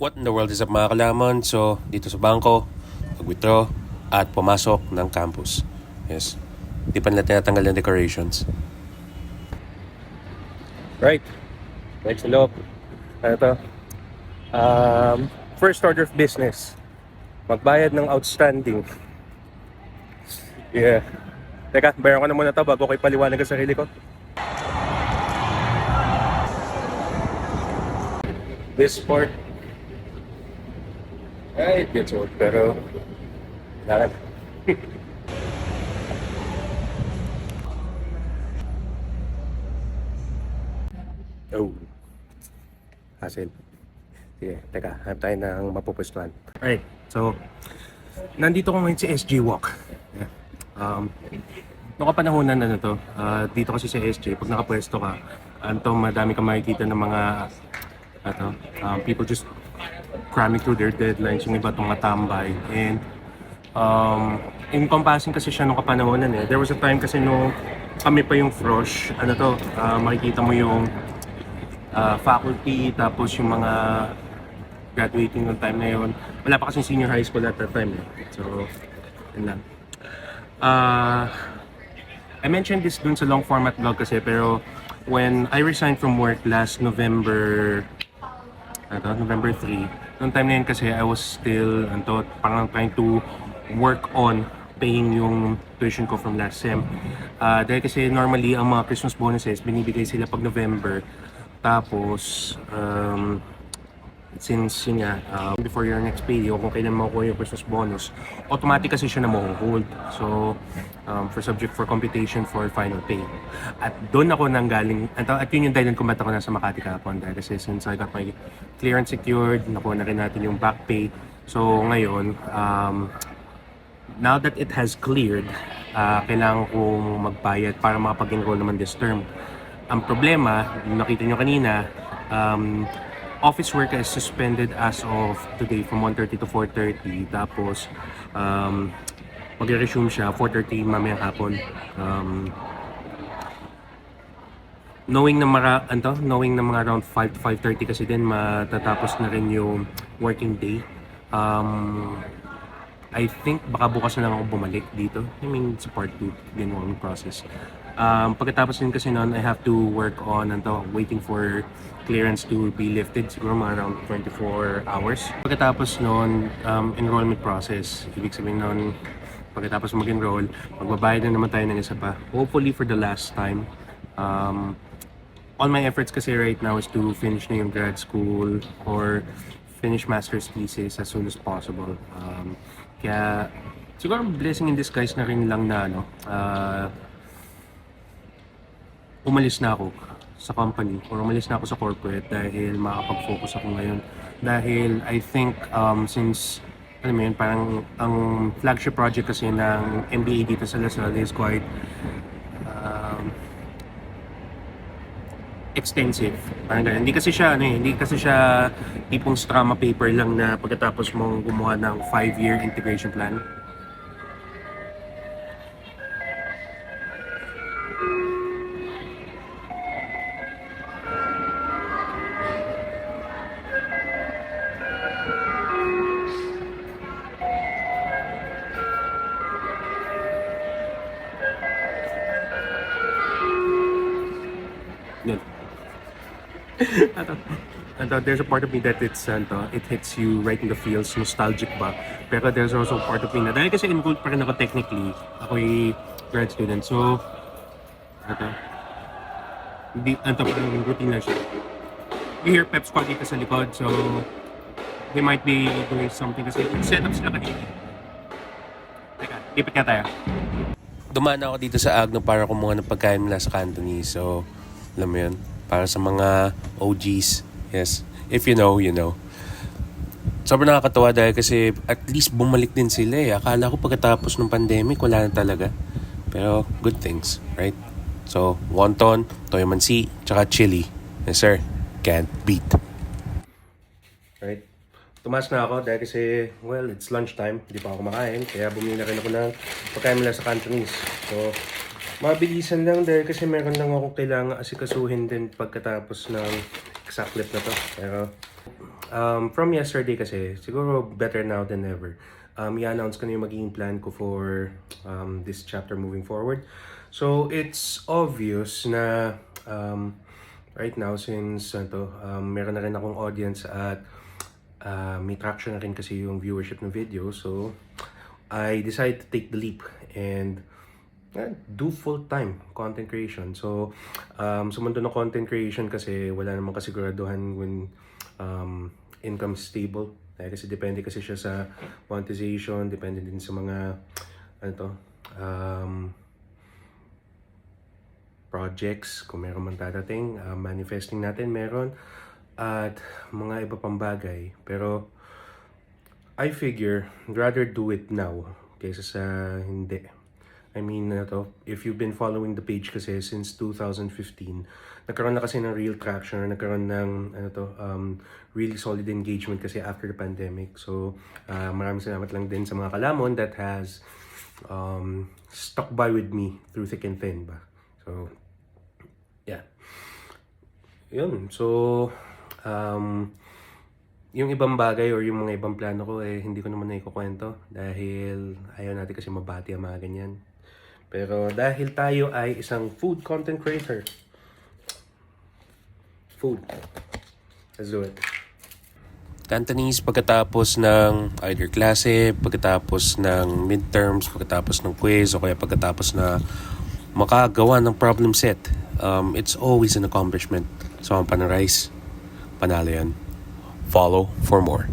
What in the world is up mga kalaman? So, dito sa bangko, mag-withdraw at pumasok ng campus. Yes. Di pa nila tinatanggal ng decorations. Right. Right sa loob. Ito. First order of business. Magbayad ng outstanding. Yeah. Teka, bayan ko na muna ito bago ko ipaliwanag ang sarili ko. This part, it gets old, pero kailangan. Oh. Hassle. Sige, teka, hanap tayo ng mapupwestuhan. Alright, so, nandito ko ngayon si SJ Walk. Yeah. Noong kapanahonan na to, dito kasi sa SJ, pag nakapwesto ka, madami kang makikita ng mga people just cramming through their deadlines, yung iba itong matambay. And encompassing kasi siya nung kapanahonan eh. There was a time kasi nung kami pa yung frosh, makikita mo yung faculty, tapos yung mga graduating ng time na yun. Wala pa kasi senior high school at that time eh. So, yun lang. I mentioned this dun sa long format vlog kasi, pero when I resigned from work last November 3, noong time na yun kasi I was still parang trying to work on paying yung tuition ko from last sem. Dahil kasi normally ang mga Christmas bonuses binibigay sila pag November. Tapos since yun nga, before your next pay o kung kailan makukuha yung Christmas bonus, automatic kasi siya na hold. So, for subject for computation for final pay. At doon ako nanggaling, at yun yung dahilan kung ba't ako nasa Makati kahapon. Dahil kasi since I got my clearance secured, nakuha na rin natin yung back pay. So, ngayon, now that it has cleared, kailangan kong magbayad para makapag-enroll naman this term. Ang problema, nakita nyo kanina, office work is suspended as of today from 1:30 to 4:30. Tapos, mag-resume siya 4:30 mamayang hapon. Knowing na mga around 5 to 5:30 kasi din matatapos na rin yung working day. I think baka bukas na lang ako bumalik dito. I mean, it's part 2 the enrollment process. Pagkatapos din kasi noon, I have to work on waiting for clearance to be lifted, siguro mga around 24 hours. Pagkatapos noon, enrollment process. Ibig sabihin noon, pagkatapos mag-enroll, magbabayad na naman tayo ng isa pa. Hopefully for the last time. All my efforts kasi right now is to finish na yung grad school or finish master's thesis as soon as possible. Kaya siguro blessing in disguise na rin lang na umalis na ako sa company or umalis na ako sa corporate dahil makakapag-focus ako ngayon. Dahil I think since alam mo yun, parang ang flagship project kasi ng MBA dito sa Lasal is quite extensive. Parang ganun. Hindi kasi siya tipong strama paper lang na pagkatapos mong gumawa ng 5-year integration plan. Yun. There's a part of me that it hits you right in the feels, nostalgic ba? Pero there's also a part of me na dahil kasi enrolled pa rin ako technically, ako'y grad student. So, parang routine na siya. You hear pep squad dito sa likod, so they might be doing something kasi set up sila kanina. Teka, lipat nga tayo. Dumaan ako dito sa Agno para kumuha ng pagkain nila sa Cantonese. So, alam mo yun, para sa mga OGs. Yes, if you know, you know. Sobrang nakakatawa dahil kasi at least bumalik din sila eh. Akala ko pagkatapos ng pandemic, wala na talaga. Pero good things, right? So, wonton, toyo mansi, tsaka chili. Yes sir, can't beat. Right. Tumas na ako dahil kasi, well, it's lunchtime. Hindi pa ako kumakain. Kaya bumili na rin ako ng pagkain nila sa Cantonese. So, mabilisan lang dahil kasi meron lang akong kailangan asikasuhin din pagkatapos ng exact clip na to. Pero from yesterday kasi, siguro better now than ever. I-announce ko na yung magiging plan ko for this chapter moving forward. So, it's obvious na right now, since meron na rin akong audience at may traction na rin kasi yung viewership ng video. So, I decided to take the leap and do full-time content creation. So, sa mundo ng content creation kasi wala namang kasiguraduhan when income is stable. Kasi depende kasi siya sa monetization, depende din sa mga projects, kung meron man dadating, manifesting natin meron, at mga iba pang bagay. Pero, I figure, rather do it now kaysa sa hindi. I mean, if you've been following the page kasi since 2015, nagkaroon na kasi ng real traction, or nagkaroon ng really solid engagement kasi after the pandemic. So, maraming salamat lang din sa mga kalamon that has stuck by with me through thick and thin ba. So, yeah. Yun. So, yung ibang bagay or yung mga ibang plano ko hindi ko naman na ikukwento dahil ayaw natin kasi mabati ang mga ganyan. Pero dahil tayo ay isang food content creator, food, let's do it. Cantonese pagkatapos ng either klase, pagkatapos ng midterms, pagkatapos ng quiz, o kaya pagkatapos na makagawa ng problem set, it's always an accomplishment. So ang panang rice, panalo yan. Follow for more.